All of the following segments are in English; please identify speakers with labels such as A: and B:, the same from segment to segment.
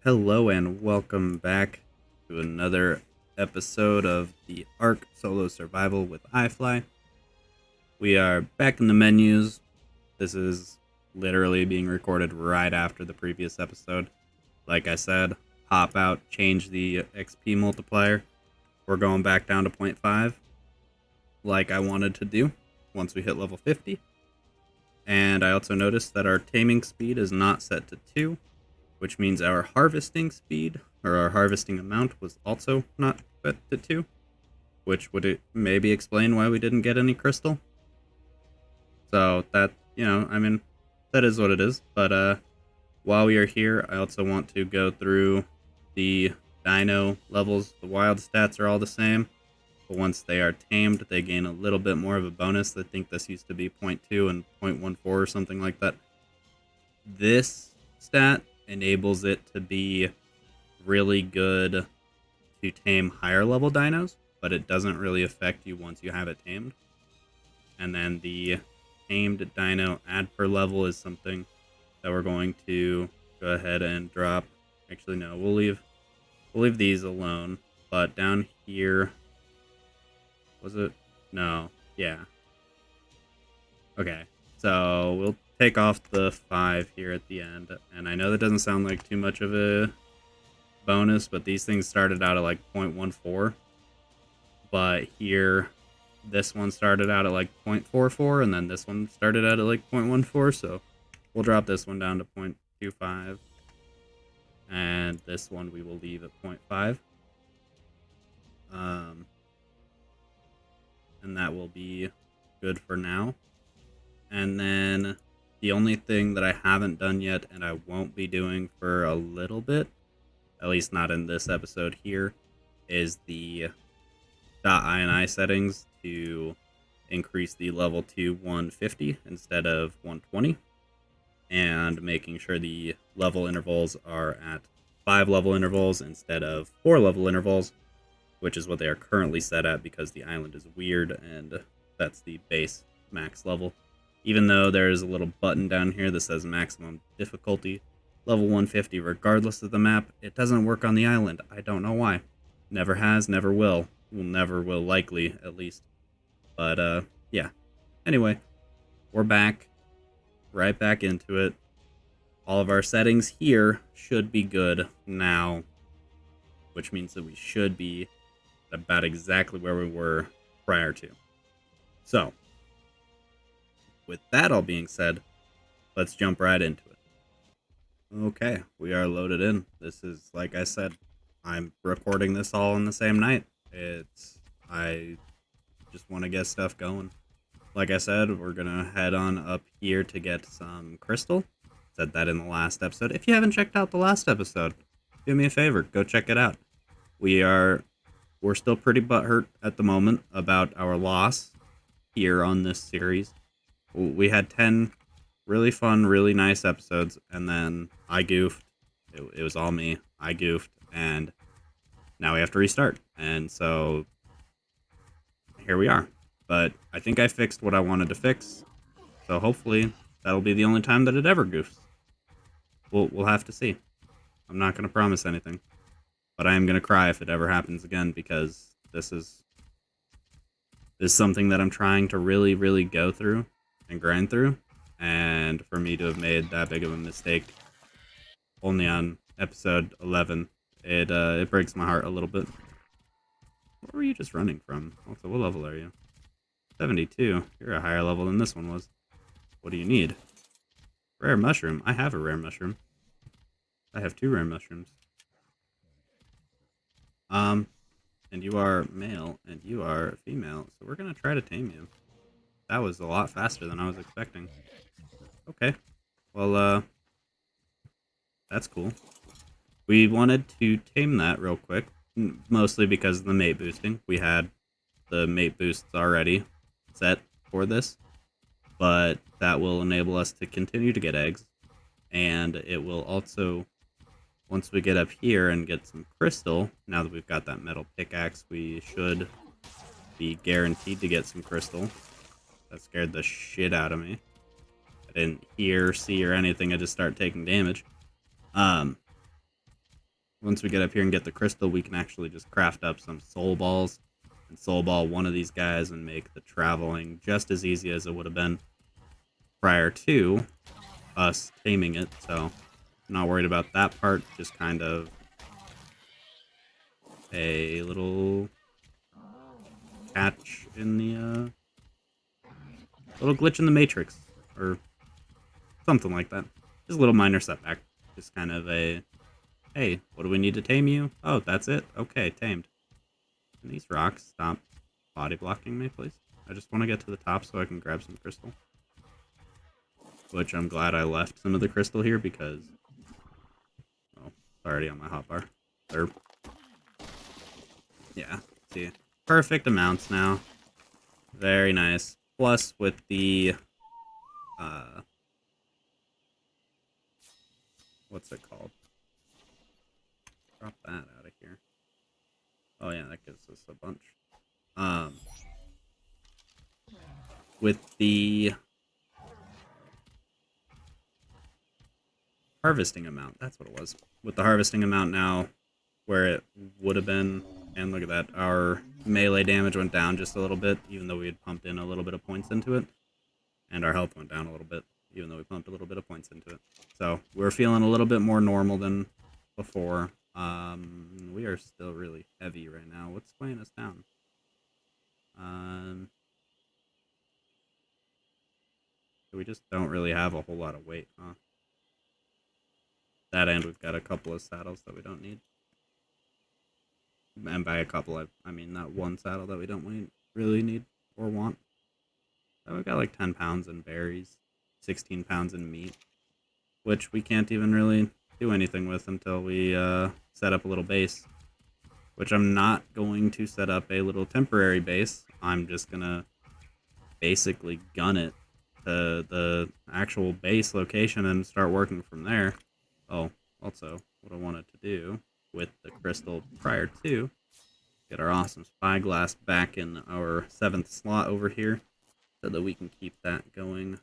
A: Hello and welcome back to another episode of the Ark Solo Survival with iFly. We are back in the menus. This is literally being recorded right after the previous episode. Like I said, hop out, change the XP multiplier. We're going back down to 0.5 like I wanted to do once we hit level 50. And I also noticed that our taming speed is not set to 2. Which means our harvesting speed, or our harvesting amount, was also not set to 2, which would maybe explain why we didn't get any crystal. So that, that is what it is. But while we are here, I also want to go through the dino levels. The wild stats are all the same, but once they are tamed, they gain a little bit more of a bonus. I think this used to be 0.2 and 0.14 or something like that. This stat enables it to be really good to tame higher level dinos, but it doesn't really affect you once you have it tamed. And then the tamed dino add per level is something that we're going to go ahead and drop. Actually, no, we'll leave these alone. But down here, was it? No, yeah. Okay, so we'll take off the 5 here at the end, and I know that doesn't sound like too much of a bonus, but these things started out at like 0.14, but here this one started out at like 0.44, and then this one started out at like 0.14, so we'll drop this one down to 0.25, and this one we will leave at 0.5, and that will be good for now. And then the only thing that I haven't done yet, and I won't be doing for a little bit, at least not in this episode here, is the .ini settings to increase the level to 150 instead of 120, and making sure the level intervals are at 5 level intervals instead of 4 level intervals, which is what they are currently set at because the island is weird and that's the base max level. Even though there's a little button down here that says maximum difficulty, level 150 regardless of the map, it doesn't work on the island. I don't know why. Never has, never will. Never will likely, at least. But, yeah. Anyway, we're back. Right back into it. All of our settings here should be good now, which means that we should be about exactly where we were prior to. So, with that all being said, let's jump right into it. Okay, we are loaded in. This is, like I said, I'm recording this all in the same night. I just want to get stuff going. Like I said, we're going to head on up here to get some crystal. Said that in the last episode. If you haven't checked out the last episode, do me a favor, go check it out. We're still pretty butthurt at the moment about our loss here on this series. We had 10 really fun, really nice episodes, and then I goofed. It was all me. I goofed, and now we have to restart. And so here we are. But I think I fixed what I wanted to fix, so hopefully that'll be the only time that it ever goofs. We'll have to see. I'm not going to promise anything, but I am going to cry if it ever happens again, because this is something that I'm trying to really, really go through and grind through, and for me to have made that big of a mistake only on episode 11, it breaks my heart a little bit. Where were you just running from? Also, what level are you? 72. You're a higher level than this one was. What do you need? Rare mushroom. I have a rare mushroom. I have 2 rare mushrooms. And you are male and you are female, so we're gonna try to tame you. That was a lot faster than I was expecting. Okay. Well, that's cool. We wanted to tame that real quick, mostly because of the mate boosting. We had the mate boosts already set for this, but that will enable us to continue to get eggs, and it will also, once we get up here and get some crystal, now that we've got that metal pickaxe, we should be guaranteed to get some crystal. That scared the shit out of me. I didn't hear, see, or anything. I just started taking damage. once we get up here and get the crystal, we can actually just craft up some soul balls and soul ball one of these guys and make the traveling just as easy as it would have been prior to us taming it. So I'm not worried about that part, just kind of a little catch in the little glitch in the matrix or something like that. Just a little minor setback. Just kind of a, hey, what do we need to tame you? Oh, that's it? Okay, tamed. Can these rocks stop body blocking me, please? I just want to get to the top so I can grab some crystal. Which I'm glad I left some of the crystal here because, well, it's already on my hotbar. Or, yeah, see. Perfect amounts now. Very nice. Plus with the, what's it called? Drop that out of here. Oh yeah, that gives us a bunch. With the harvesting amount, that's what it was. With the harvesting amount now, where it would have been, and look at that, our melee damage went down just a little bit, even though we had pumped in a little bit of points into it. And our health went down a little bit, even though we pumped a little bit of points into it. So we're feeling a little bit more normal than before. We are still really heavy right now. What's weighing us down? We just don't really have a whole lot of weight, huh? That end, we've got a couple of saddles that we don't need. And by a couple, I mean that one saddle that we don't really need or want. So we've got like 10 pounds in berries, 16 pounds in meat, which we can't even really do anything with until we set up a little base. Which I'm not going to set up a little temporary base. I'm just going to basically gun it to the actual base location and start working from there. Oh, also, what I wanted to do with the crystal prior to, get our awesome spyglass back in our 7th slot over here so that we can keep that going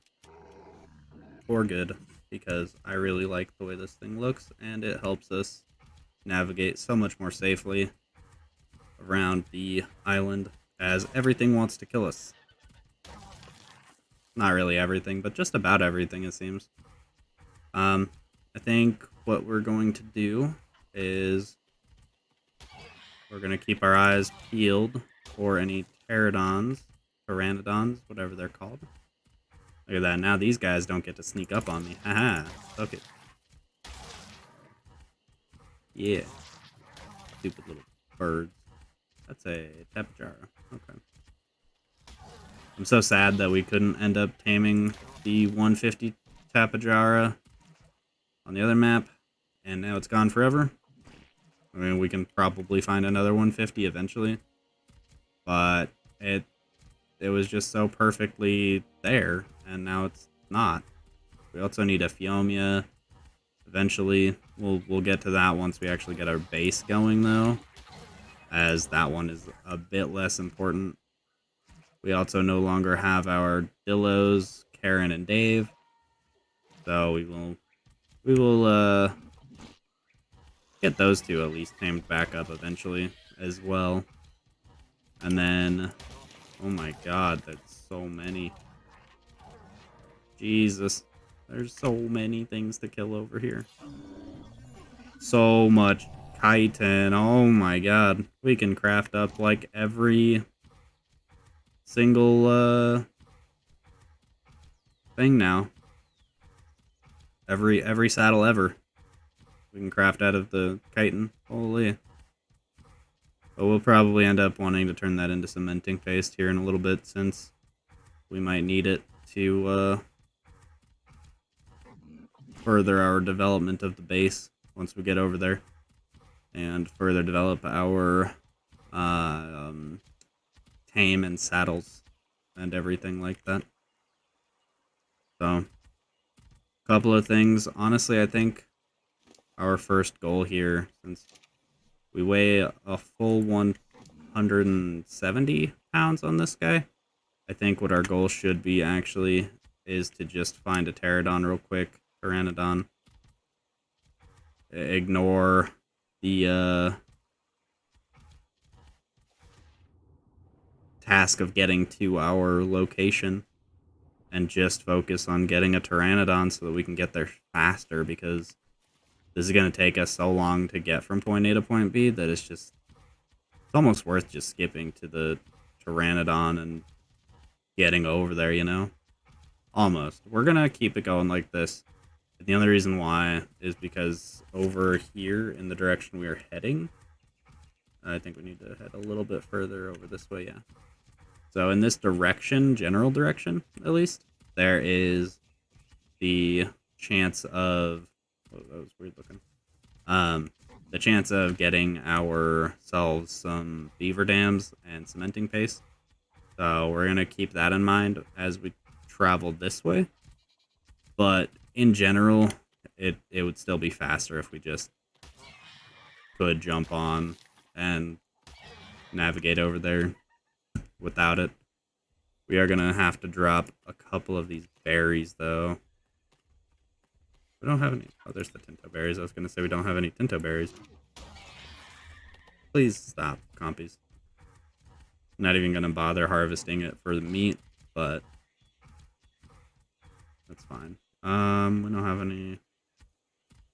A: for good, because I really like the way this thing looks and it helps us navigate so much more safely around the island as everything wants to kill us. Not really everything, but just about everything, it seems. I think what we're going to do is we're going to keep our eyes peeled for any pteranodons, whatever they're called. Look at that, now these guys don't get to sneak up on me. Haha, okay. Yeah. Stupid little birds. That's a tapajara. Okay. I'm so sad that we couldn't end up taming the 150 tapajara on the other map, and now it's gone forever. I mean, we can probably find another 150 eventually, but it was just so perfectly there, and now it's not. We also need a Phiomia. Eventually, we'll get to that once we actually get our base going, though, as that one is a bit less important. We also no longer have our Dillos, Karen, and Dave, so we will get those two at least tamed back up eventually as well. And then, oh my god, there's so many. Jesus, there's so many things to kill over here. So much chitin, oh my god. We can craft up like every single thing now. Every saddle ever. We can craft out of the chitin. Holy. But we'll probably end up wanting to turn that into cementing paste here in a little bit, since we might need it to further our development of the base once we get over there, and further develop our tame and saddles and everything like that. So, a couple of things. Honestly, I think our first goal here, since we weigh a full 170 pounds on this guy, I think what our goal should be actually is to just find a pteranodon real quick. Pteranodon. Ignore the task of getting to our location and just focus on getting a Pteranodon so that we can get there faster, because this is going to take us so long to get from point A to point B that it's almost worth just skipping to the Pteranodon and getting over there, you know? Almost. We're going to keep it going like this. And the only reason why is because over here in the direction we are heading, I think we need to head a little bit further over this way, yeah. So in this direction, general direction at least, there is the chance of... Oh, that was weird looking. The chance of getting ourselves some beaver dams and cementing paste. So we're going to keep that in mind as we travel this way. But in general, it would still be faster if we just could jump on and navigate over there without it. We are going to have to drop a couple of these berries, though. We don't have any... Oh, there's the Tinto berries. I was going to say we don't have any Tinto berries. Please stop, compies. Not even going to bother harvesting it for the meat, but that's fine. We don't have any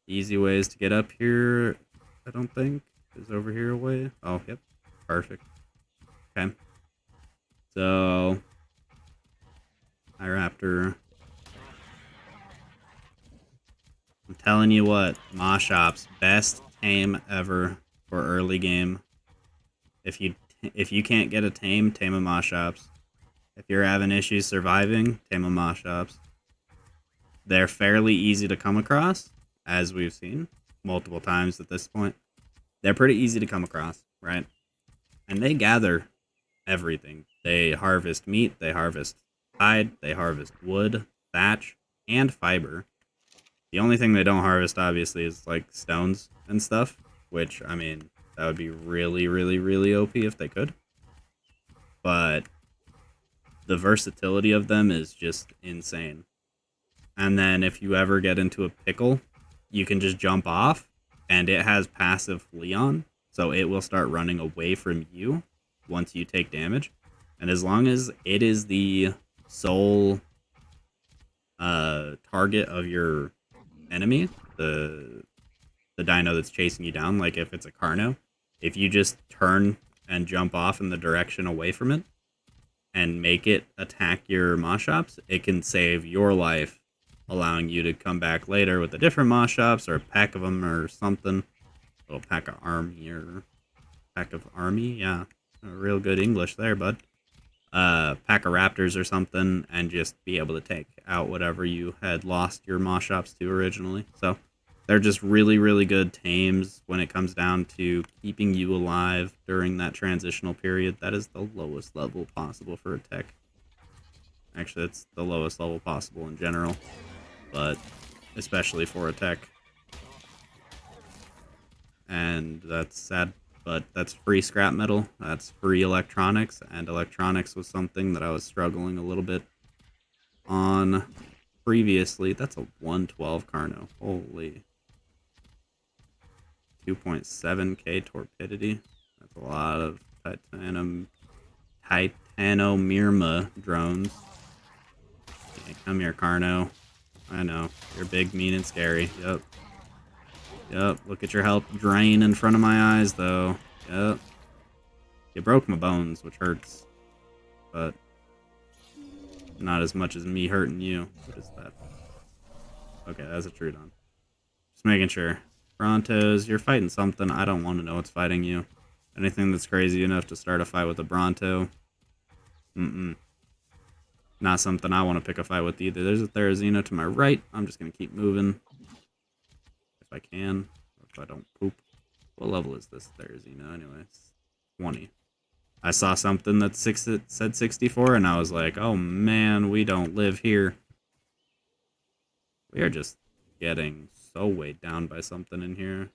A: easy ways to get up here, I don't think. Is over here a way? Oh, yep. Perfect. Okay. So, Hi, Raptor. I'm telling you what, Moshops, best tame ever for early game. If you can't get a tame a Moshops. If you're having issues surviving, tame a Moshops. They're fairly easy to come across, as we've seen multiple times at this point. They're pretty easy to come across, right? And they gather everything. They harvest meat, they harvest hide, they harvest wood, thatch, and fiber. The only thing they don't harvest, obviously, is like stones and stuff, which, I mean, that would be really, really, really OP if they could. But the versatility of them is just insane. And then if you ever get into a pickle, you can just jump off, and it has passive flee on, so it will start running away from you once you take damage. And as long as it is the sole target of your enemy, the dino that's chasing you down, like if it's a Carno, if you just turn and jump off in the direction away from it and make it attack your Moshops, it can save your life, allowing you to come back later with a different Moshops or a pack of them or something. A little pack of army or pack of army, yeah. Real good English there, bud. Pack of raptors or something, and just be able to take out whatever you had lost your Moshops to originally. So they're just really, really good tames when it comes down to keeping you alive during that transitional period. That is the lowest level possible for a tech. Actually, it's the lowest level possible in general, but especially for a tech. And that's sad, but that's free scrap metal, that's free electronics, and electronics was something that I was struggling a little bit on previously. That's a 112 Carno. Holy. 2.7k torpidity. That's a lot of Titanomyrma drones. Okay, come here, Carno. I know. You're big, mean, and scary. Yep. Yep, look at your health drain in front of my eyes, though. Yep. You broke my bones, which hurts. But not as much as me hurting you. What is that? Okay, that's a Trudon. Just making sure. Brontos, you're fighting something. I don't want to know what's fighting you. Anything that's crazy enough to start a fight with a Bronto. Not something I want to pick a fight with either. There's a Therizino to my right. I'm just going to keep moving. If I can. Or if I don't poop. What level is this Therizino anyway? It's 20. I saw something that said 64, and I was like, oh man, we don't live here. We are just getting so weighed down by something in here.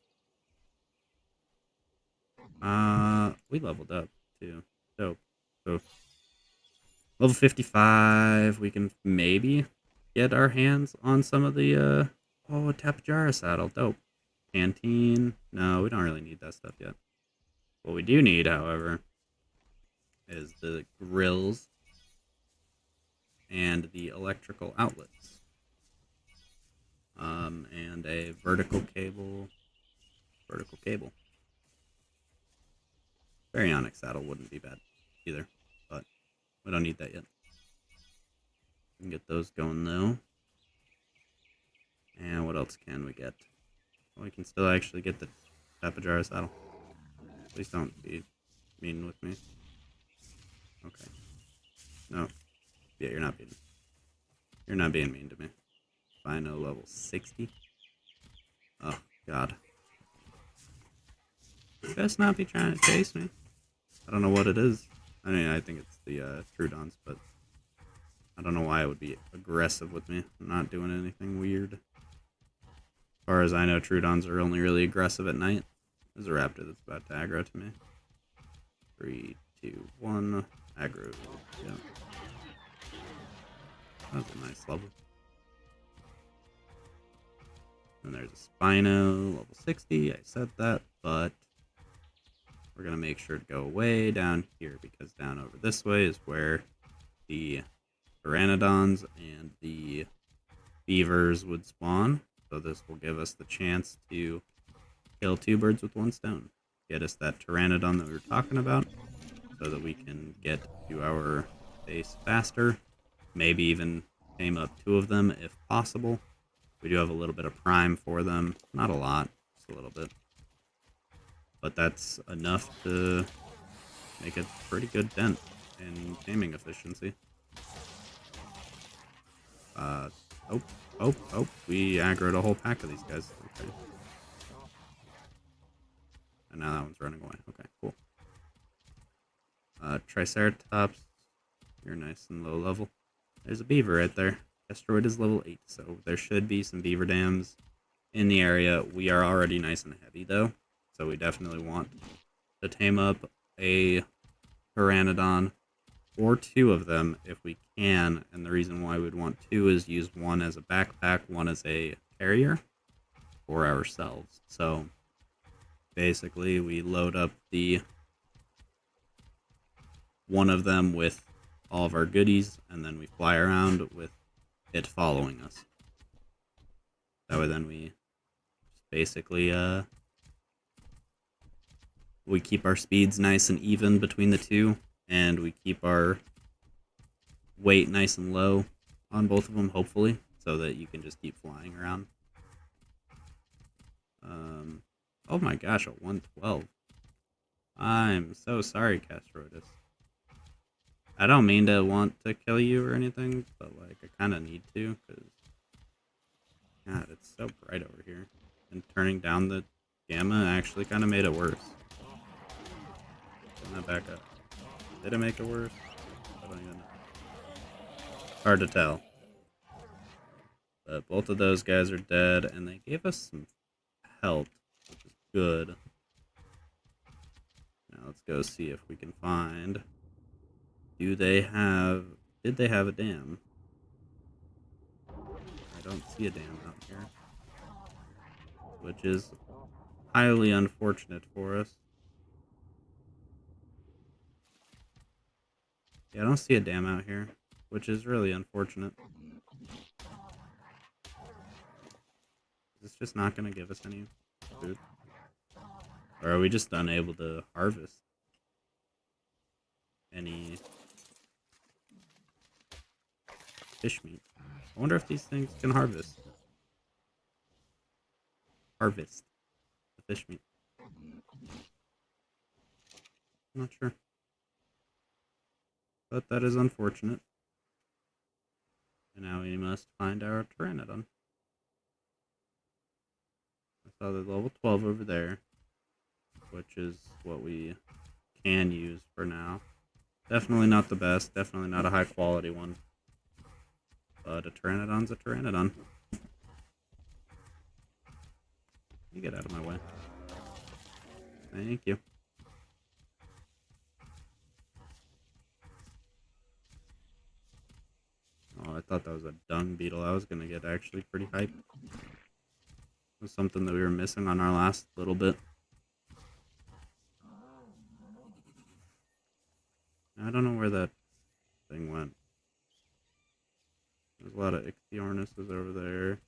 A: We leveled up, too. Dope. So, level 55, we can maybe get our hands on some of the, oh, a Tapajara saddle. Dope. canteen. No, we don't really need that stuff yet. What we do need, however, is the grills and the electrical outlets. And a vertical cable. Baryonic saddle wouldn't be bad either, but we don't need that yet. We can get those going though. And what else can we get? Well, we can still actually get the Tapajara saddle. Please don't be mean with me. Okay. No. Yeah, you're not being. You're not being mean to me. Final level 60. Oh God. You best not be trying to chase me. I don't know what it is. I mean, I think it's the Trudons, but I don't know why it would be aggressive with me. I'm not doing anything weird. As far as I know, Trudons are only really aggressive at night. There's a raptor that's about to aggro to me. 3, 2, 1. Aggro. Yeah. That was a nice level. And there's a Spino, level 60. I said that, but we're going to make sure to go way down here, because down over this way is where the Pteranodons and the beavers would spawn. So this will give us the chance to kill 2 birds with 1 stone. Get us that Pteranodon that we were talking about, so that we can get to our base faster. Maybe even tame up 2 of them if possible. We do have a little bit of prime for them. Not a lot, just a little bit. But that's enough to make a pretty good dent in taming efficiency. Oh, we aggroed a whole pack of these guys. Okay. And now that one's running away. Okay, cool. Triceratops, you're nice and low level. There's a beaver right there. Asteroid is level 8, so there should be some beaver dams in the area. We are already nice and heavy, though, so we definitely want to tame up a Pteranodon, or 2 of them if we can. And the reason why we'd want 2 is use 1 as a backpack, 1 as a carrier for ourselves. So basically we load up the one of them with all of our goodies, and then we fly around with it following us. That way then we basically we keep our speeds nice and even between the 2, and we keep our weight nice and low on both of them, hopefully, so that you can just keep flying around. Oh my gosh, a 112. I'm so sorry, Castroidus. I don't mean to want to kill you or anything, but like I kind of need to, because God, it's so bright over here, and turning down the gamma actually kind of made it worse. Turn that back up. Did it make it worse? I don't even know. Hard to tell. But both of those guys are dead, and they gave us some health, which is good. Now let's go see if we can find... Did they have a dam? I don't see a dam out here, which is highly unfortunate for us. Yeah, I don't see a dam out here, which is really unfortunate. Is this just not going to give us any food? Or are we just unable to harvest any fish meat? I wonder if these things can harvest. Harvest the fish meat. I'm not sure. But that is unfortunate. And now we must find our Pteranodon. I saw the level 12 over there, which is what we can use for now. Definitely not the best, definitely not a high quality one. But a Pteranodon's a Pteranodon. You get out of my way. Thank you. Oh, I thought that was a dung beetle. I was gonna get actually pretty hyped. was something that we were missing on our last little bit. I don't know where that thing went. There's a lot of ichthyornises over there.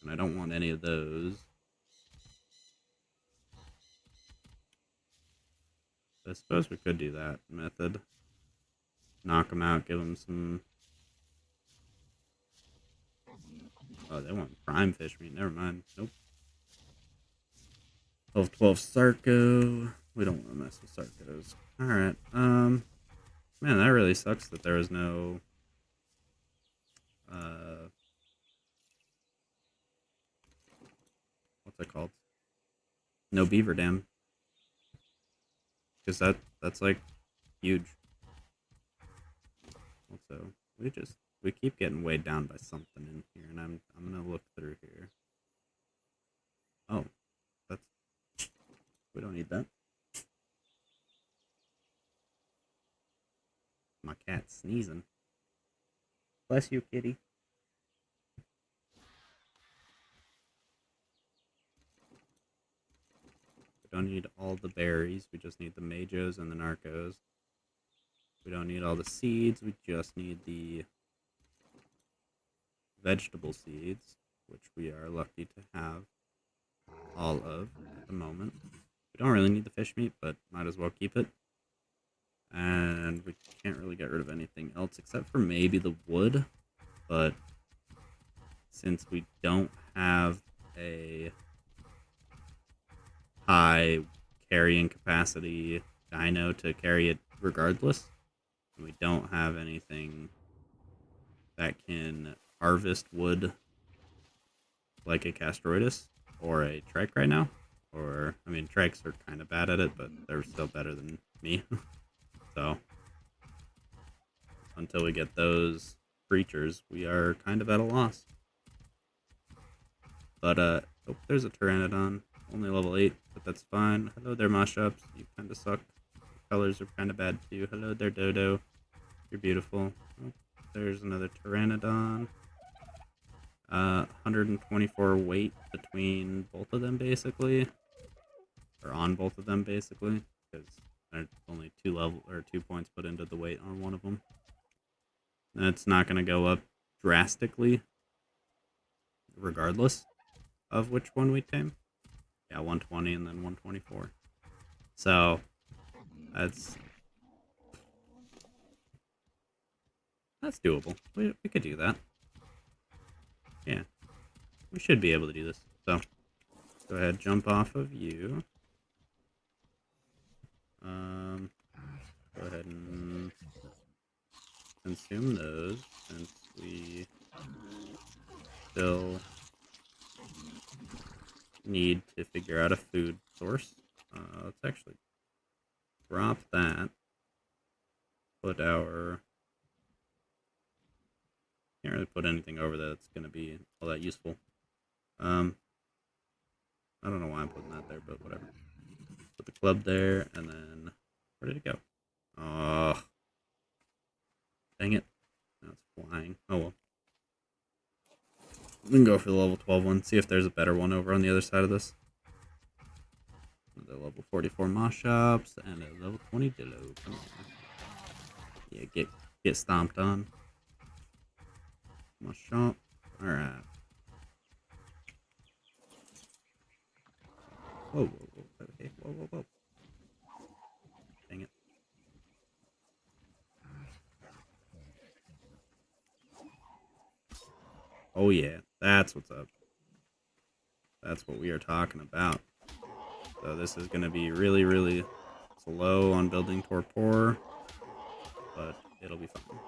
A: And I don't want any of those. I suppose we could do that method. Knock them out, give them some... Oh, they want prime fish meat. Never mind. Nope. 12 Sarco. We don't want to mess with Sarcos. Alright. Man, that really sucks that there was no... what's it called? No beaver dam. Because that's like huge. Also, we keep getting weighed down by something in here, and I'm gonna look through here. Oh, that's... we don't need that. My cat's sneezing. Bless you, kitty. We don't need all the berries. We just need the majos and the narcos. We don't need all the seeds. We just need the vegetable seeds, which we are lucky to have all of at the moment. We don't really need the fish meat, but might as well keep it. And we can't really get rid of anything else except for maybe the wood. But since we don't have a high carrying capacity dino to carry it regardless, and we don't have anything that can harvest wood like a Castroidus or a Trike right now. Or, I mean, Trikes are kind of bad at it, but they're still better than me. So, until we get those creatures, we are kind of at a loss. But, oh, there's a Pteranodon. Only level 8, but that's fine. Hello there, Moshups. You kind of suck. Your colors are kind of bad, too. Hello there, Dodo. You're beautiful. Oh, there's another Pteranodon. 124 weight between both of them, basically. Or on both of them, basically. Because there's only 2 points put into the weight on one of them. That's not going to go up drastically, regardless of which one we tame. Yeah, 120 and then 124. So, that's doable. We could do that. Yeah, we should be able to do this. So, go ahead, jump off of you. Go ahead and consume those, since we still need to figure out a food source. Let's actually drop that. Put our... can't really put anything over that's going to be all that useful. I don't know why I'm putting that there, but whatever. Put the club there, and then... where did it go? Oh. Dang it. Now it's flying. Oh well. We can go for the level 12 one, see if there's a better one over on the other side of this. Another level 44 Moshups, and a level 20 Dillo. Come on. Yeah, get stomped on. Moshop. Alright. Whoa, whoa, whoa. Okay, whoa, whoa, whoa. Dang it. Oh yeah, that's what's up. That's what we are talking about. So this is going to be really, really slow on building Torpor, but it'll be fine.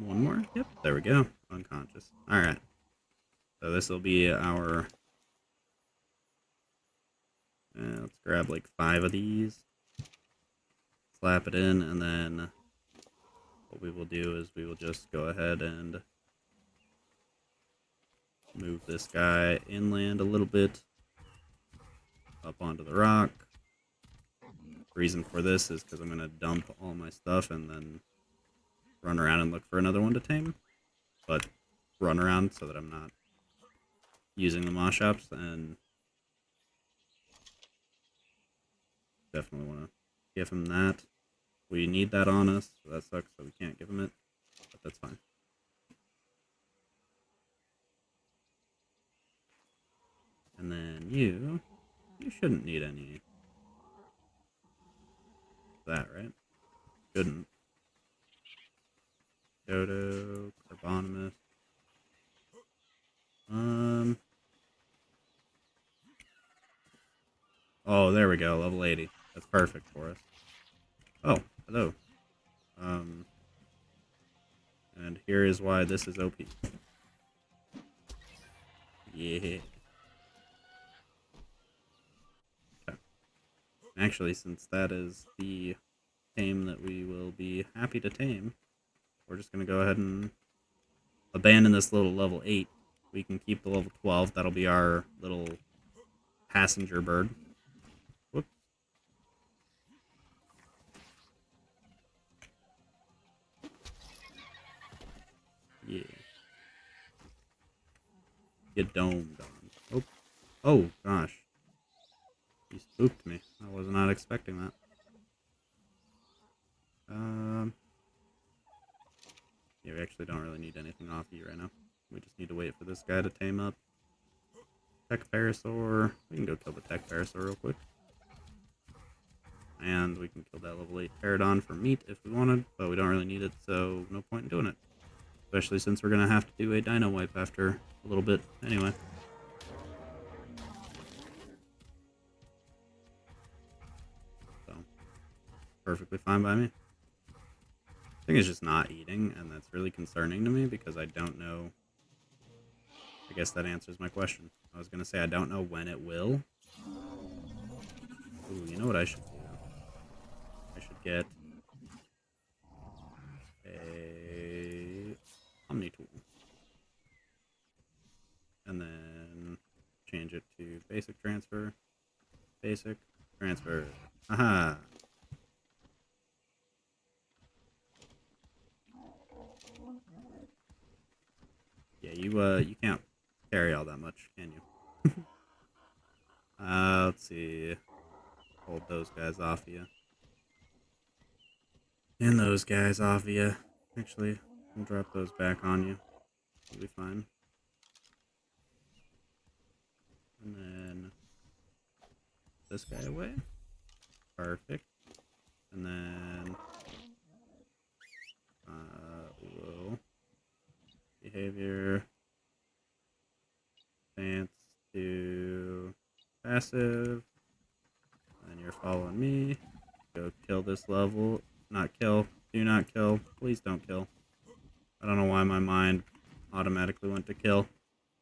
A: One more? Yep, there we go. Unconscious. Alright. So this will be our... let's grab like 5 of these. Slap it in, and then what we will do is we will just go ahead and move this guy inland a little bit, up onto the rock. The reason for this is because I'm going to dump all my stuff and then run around and look for another one to tame. But run around so that I'm not using the moss shops, and definitely want to give him that. We need that on us, so that sucks that we can't give him it, but that's fine. And then you shouldn't need any of that, right? Shouldn't. Dodo, Carbonimus. Oh, there we go, level 80. That's perfect for us. Oh, hello. And here is why this is OP. Yeah. Okay. Actually, since that is the tame that we will be happy to tame, we're just going to go ahead and abandon this little level 8. We can keep the level 12. That'll be our little passenger bird. Whoops. Yeah. Get domed on. Oh. Oh, gosh. He spooked me. I was not expecting that. Yeah, we actually don't really need anything off you right now. We just need to wait for this guy to tame up. Tech Parasaur. We can go kill the Tech Parasaur real quick. And we can kill that level 8 Paradon for meat if we wanted, but we don't really need it, so no point in doing it. Especially since we're going to have to do a dino wipe after a little bit anyway. So, perfectly fine by me. I think it's just not eating, and that's really concerning to me because I don't know. I guess that answers my question. I was going to say I don't know when it will. Ooh, you know what I should do? I should get a Omni tool. And then change it to basic transfer. Basic transfer. Aha! Yeah, you can't carry all that much, can you? Let's see. Hold those guys off you. And those guys off you. Actually, I'll drop those back on you. You'll be fine. And then this guy away. Perfect. And then we'll behavior stance to passive. And you're following me. Go kill this level. Not kill. Do not kill. Please don't kill. I don't know why my mind automatically went to kill.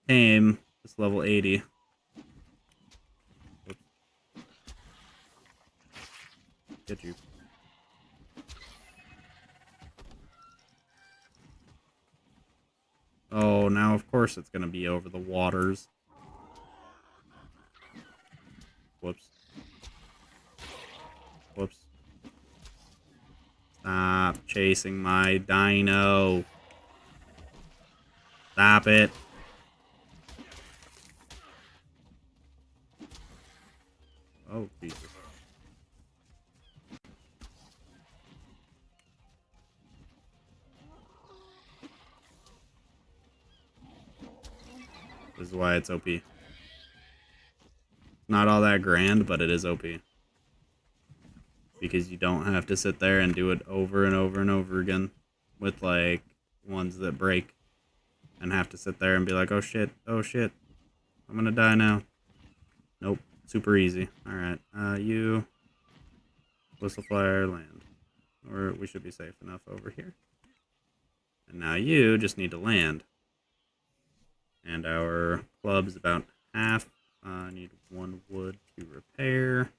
A: Tame. This level 80. Oops. Get you. Oh, now of course it's gonna be over the waters. Whoops. Whoops. Stop chasing my dino. Stop it. Oh, Jesus. This is why it's OP. Not all that grand, but it is OP. Because you don't have to sit there and do it over and over and over again with, like, ones that break. And have to sit there and be like, oh shit, I'm gonna die now. Nope, super easy. Alright, you... Whistleflyer, land. Or we should be safe enough over here. And now you just need to land. And our club's about half. I need 1 wood to repair.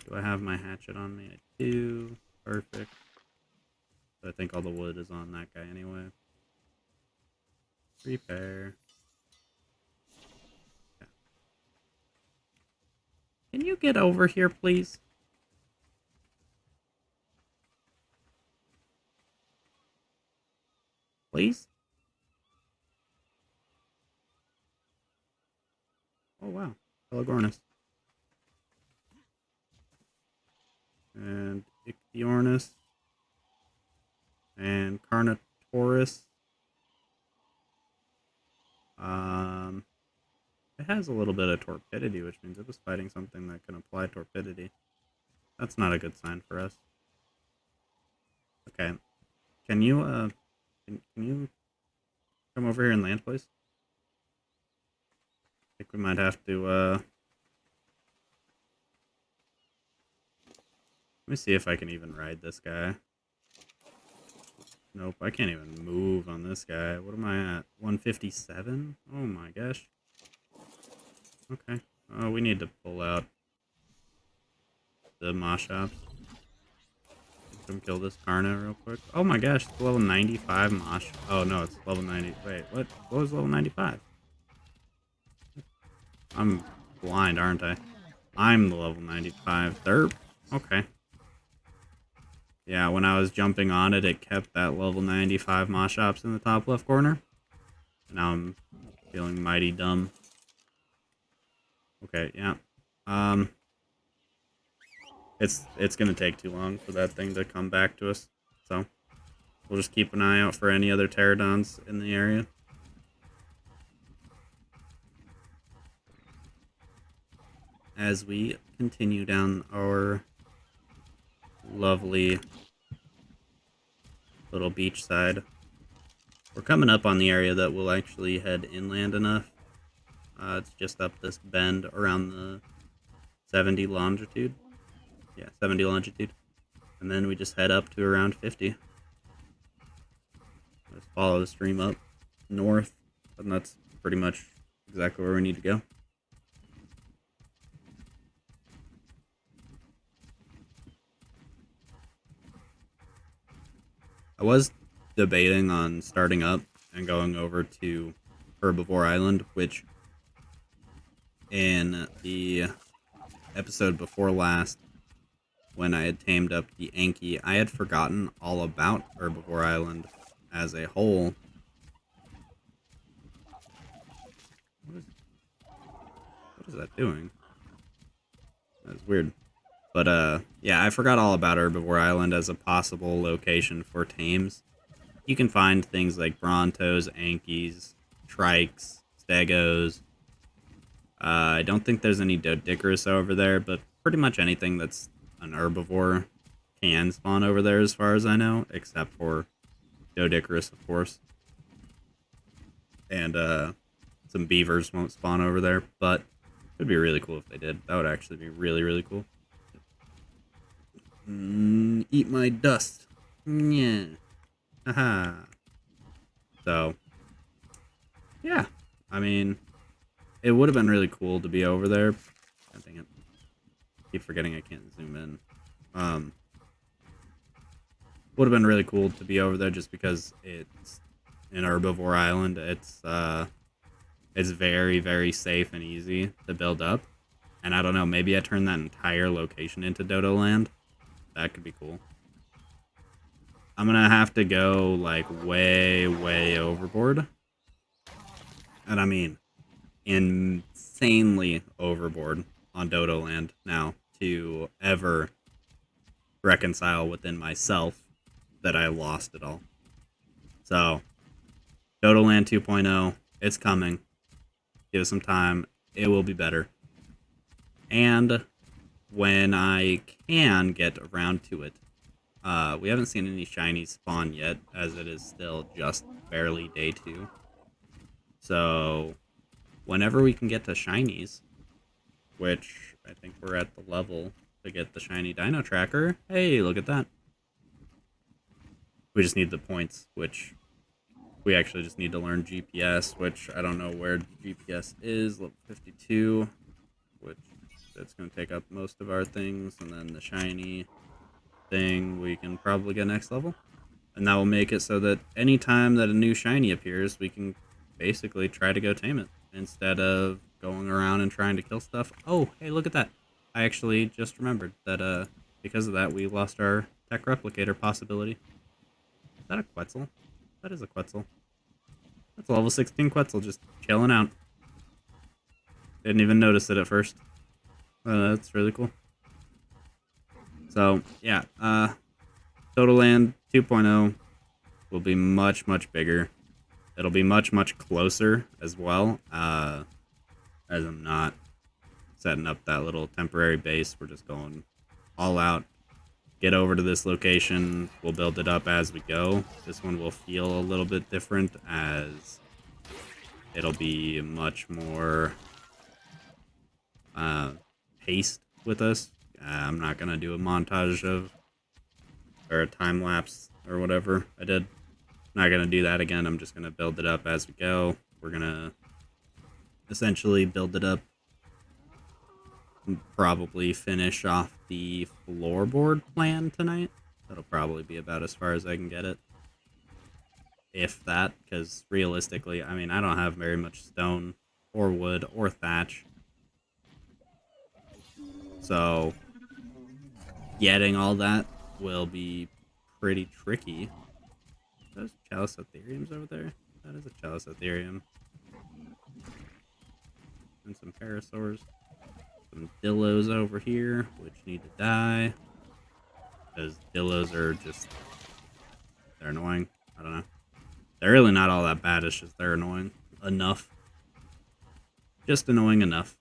A: Do I have my hatchet on me? I do. Perfect. I think all the wood is on that guy anyway. Repair. Yeah. Can you get over here, please? Please? Oh, wow. Pelagornis. And Ichthyornis. And Carnotaurus. It has a little bit of torpidity, which means it was fighting something that can apply torpidity. That's not a good sign for us. Okay. Can you, can you come over here and land, please? I think we might have to, let me see if I can even ride this guy. Nope, I can't even move on this guy. What am I at? 157? Oh my gosh. Okay. Oh, we need to pull out the Moshops. Come kill this Karna real quick. Oh my gosh, it's level 95 Mosh. Oh no, it's level 90. Wait, what? What was level 95? I'm blind, aren't I? I'm the level 95. Derp. Okay. Yeah, when I was jumping on it, it kept that level 95 Moshops in the top left corner. Now I'm feeling mighty dumb. Okay, yeah. It's gonna take too long for that thing to come back to us. So we'll just keep an eye out for any other pterodons in the area. As we continue down our lovely little beach side. We're coming up on the area that will actually head inland enough. It's just up this bend around the 70 longitude. Yeah, 70 longitude. And then we just head up to around 50. Just follow the stream up north, and that's pretty much exactly where we need to go. I was debating on starting up and going over to Herbivore Island, which in the episode before last, when I had tamed up the Anki, I had forgotten all about Herbivore Island as a whole. What is that doing? That's weird. But, yeah, I forgot all about Herbivore Island as a possible location for tames. You can find things like Brontos, Ankis, Trikes, Stegos. I don't think there's any Doedicurus over there, but pretty much anything that's an herbivore can spawn over there as far as I know, except for Doedicurus, of course. And, some beavers won't spawn over there, but it would be really cool if they did. That would actually be really, really cool. Eat my dust. Yeah. Haha. So, yeah. I mean, it would have been really cool to be over there. God dang it. Keep forgetting I can't zoom in. Would have been really cool to be over there just because it's an herbivore island. It's very, very safe and easy to build up. And I don't know, maybe I turn that entire location into Dodo Land. That could be cool. I'm gonna have to go, like, way, way overboard. And I mean, insanely overboard on Dodo Land now to ever reconcile within myself that I lost it all. So, Dodo Land 2.0, it's coming. Give it some time. It will be better. And when I can get around to it, we haven't seen any shinies spawn yet, as it is still just barely day 2. So, whenever we can get to shinies, which I think we're at the level to get the shiny dino tracker. Hey, look at that. We just need the points, which we actually just need to learn GPS, which I don't know where GPS is. Level 52, which that's going to take up most of our things, and then the shiny thing we can probably get next level. And that will make it so that anytime that a new shiny appears, we can basically try to go tame it instead of going around and trying to kill stuff. Oh, hey, look at that. I actually just remembered that because of that, we lost our tech replicator possibility. Is that a Quetzal? That is a Quetzal. That's a level 16 Quetzal just chilling out. Didn't even notice it at first. That's really cool. So, yeah, Total Land 2.0 will be much, much bigger. It'll be much, much closer as well, as I'm not setting up that little temporary base. We're just going all out. Get over to this location. We'll build it up as we go. This one will feel a little bit different as it'll be much more paced with us. I'm not going to do a montage of, or a time lapse or whatever I did. Not going to do that again. I'm just going to build it up as we go. We're going to essentially build it up and probably finish off the floorboard plan tonight. That'll probably be about as far as I can get it. If that, because realistically, I mean, I don't have very much stone or wood or thatch. So getting all that will be pretty tricky. Those Chalice Ethereums over there? That is a Chalice Ethereum. And some Parasaurs. Some Dillos over here, which need to die. Because Dillos are just... they're annoying. I don't know. They're really not all that bad, it's just they're annoying enough. Just annoying enough.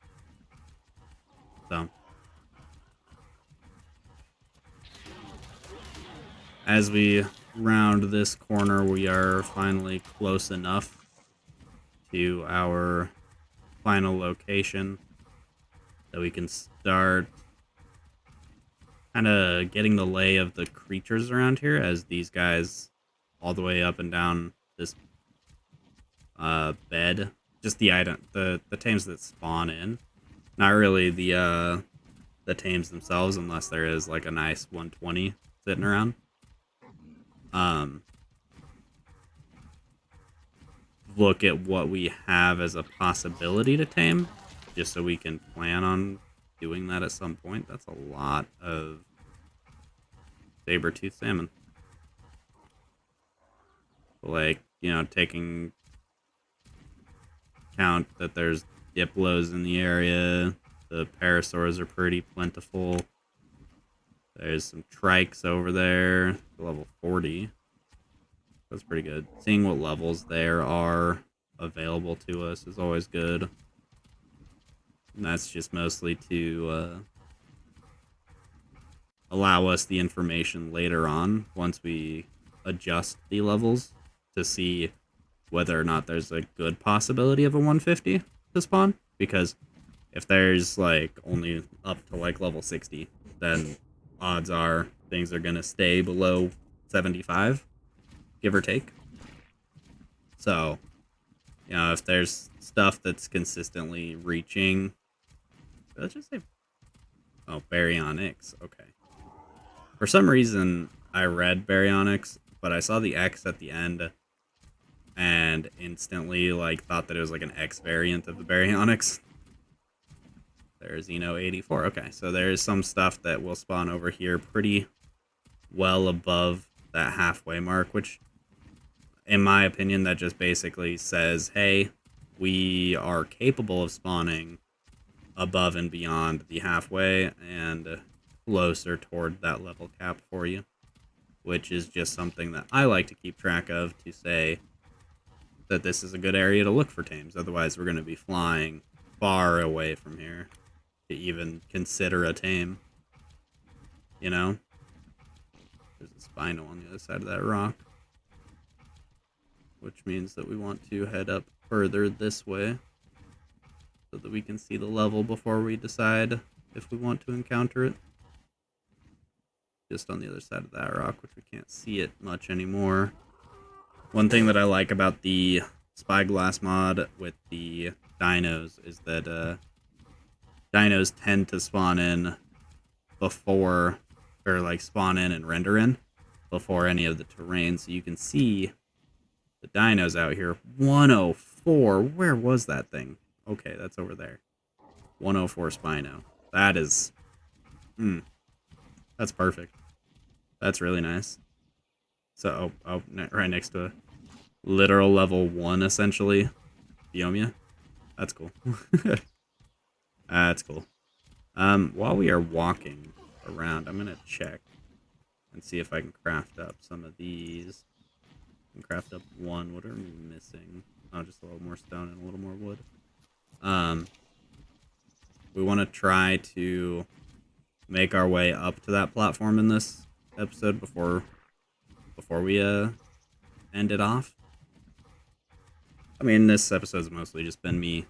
A: So. As we round this corner, we are finally close enough to our final location that we can start kind of getting the lay of the creatures around here, as these guys all the way up and down this bed, just the item, the tames that spawn in, not really the tames themselves, unless there is like a nice 120 sitting around. Look at what we have as a possibility to tame, just so we can plan on doing that at some point. That's a lot of saber-tooth salmon. Like, you know, taking count that there's Diplos in the area. The Parasaurs are pretty plentiful. There's some Trikes over there, level 40. That's pretty good. Seeing what levels there are available to us is always good. And that's just mostly to allow us the information later on, once we adjust the levels, to see whether or not there's a good possibility of a 150 to spawn. Because if there's like only up to like level 60, then odds are things are going to stay below 75, give or take. So, you know, if there's stuff that's consistently reaching, let's just say, oh, Baryonyx, okay. For some reason, I read Baryonyx, but I saw the X at the end, and instantly, like, thought that it was like an X variant of the Baryonyx. There's Eno84. Okay, so there's some stuff that will spawn over here pretty well above that halfway mark, which, in my opinion, that just basically says, hey, we are capable of spawning above and beyond the halfway and closer toward that level cap for you, which is just something that I like to keep track of, to say that this is a good area to look for tames. Otherwise, we're going to be flying far away from here to even consider a tame. You know? There's a Spino on the other side of that rock, which means that we want to head up further this way so that we can see the level before we decide if we want to encounter it. Just on the other side of that rock, which we can't see it much anymore. One thing that I like about the Spyglass mod with the dinos is that dinos tend to spawn in before, or like spawn in and render in before any of the terrain, so you can see the dinos out here. 104, where was that thing? Okay, that's over there. 104 Spino. That is, that's perfect. That's really nice. So, right next to literal level 1, essentially. Biomia. That's cool. That's cool. While we are walking around, I'm gonna check and see if I can craft up some of these. I can craft up one. What are we missing? Oh, just a little more stone and a little more wood. We want to try to make our way up to that platform in this episode before we end it off. I mean, this episode's mostly just been me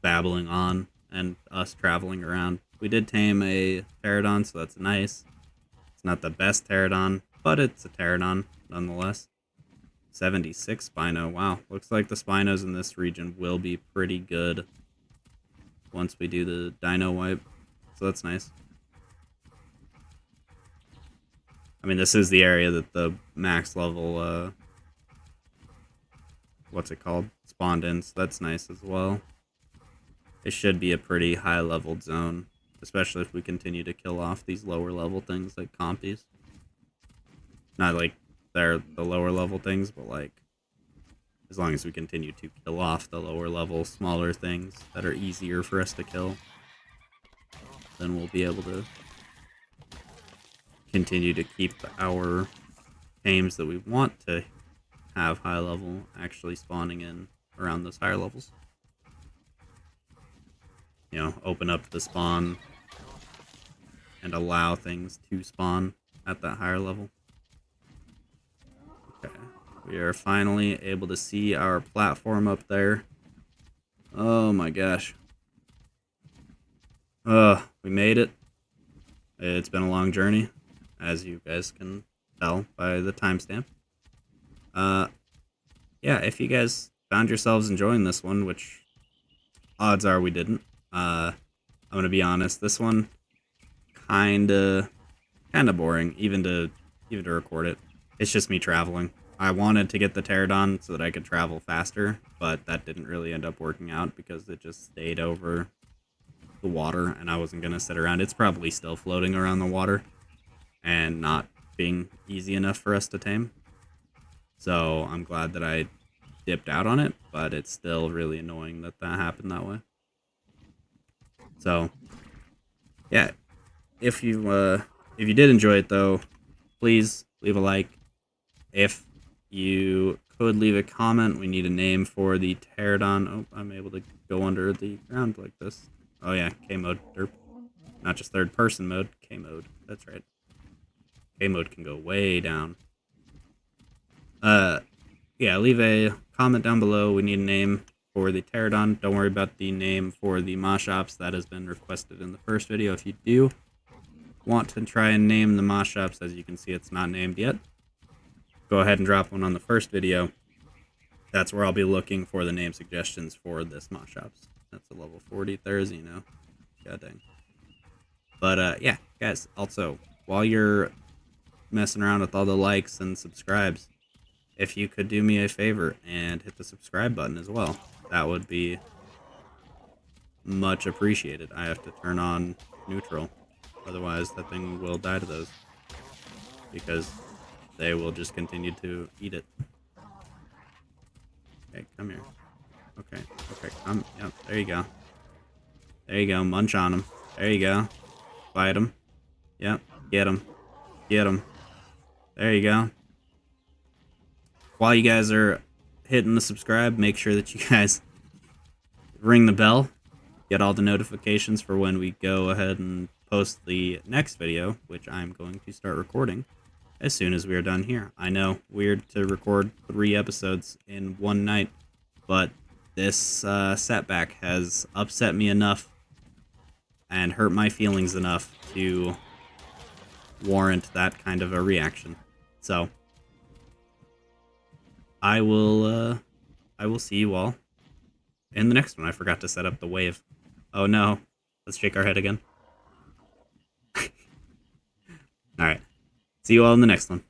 A: babbling on and us traveling around. We did tame a pterodon, so that's nice. It's not the best pterodon, but it's a pterodon nonetheless. 76 Spino. Wow, looks like the Spinos in this region will be pretty good once we do the dino wipe, so that's nice. I mean, this is the area that the max level, what's it called, spawned in, so that's nice as well. It should be a pretty high-leveled zone, especially if we continue to kill off these lower-level things like compies. Not like they're the lower-level things, but like, as long as we continue to kill off the lower-level, smaller things that are easier for us to kill, then we'll be able to continue to keep our tames that we want to have high-level actually spawning in around those higher levels. You know, open up the spawn and allow things to spawn at that higher level. Okay, we are finally able to see our platform up there. Oh my gosh. We made it. It's been a long journey, as you guys can tell by the timestamp. Yeah, if you guys found yourselves enjoying this one, which odds are we didn't, I'm gonna be honest, this one kinda boring, even to record it. It's just me traveling. I wanted to get the pterodon so that I could travel faster, but that didn't really end up working out because it just stayed over the water, and I wasn't gonna sit around. It's probably still floating around the water and not being easy enough for us to tame. So I'm glad that I dipped out on it, but it's still really annoying that that happened that way. So, yeah, if you did enjoy it though, please leave a like. If you could leave a comment, we need a name for the pterodon. Oh, I'm able to go under the ground like this. Oh yeah, K mode, derp. Not just third person mode, K mode. That's right. K mode can go way down. Yeah, leave a comment down below. We need a name for the pterodon. Don't worry about the name for the Moschops. That has been requested in the first video. If you do want to try and name the Moschops, as you can see, it's not named yet, go ahead and drop one on the first video. That's where I'll be looking for the name suggestions for this Moschops. That's a level 40 Therizino. God dang. But, yeah, guys, also, while you're messing around with all the likes and subscribes, if you could do me a favor and hit the subscribe button as well, that would be much appreciated. I have to turn on neutral, otherwise that thing will die to those, because they will just continue to eat it. Okay, come here. Okay, come, yep, there you go. There you go, munch on them. There you go. Bite them. Yep, get them. Get them. There you go. While you guys are hitting the subscribe, make sure that you guys ring the bell. Get all the notifications for when we go ahead and post the next video, which I'm going to start recording as soon as we are done here. I know, weird to record 3 episodes in one night, but this setback has upset me enough and hurt my feelings enough to warrant that kind of a reaction. So I will see you all in the next one. I forgot to set up the wave. Oh no. Let's shake our head again. Alright. See you all in the next one.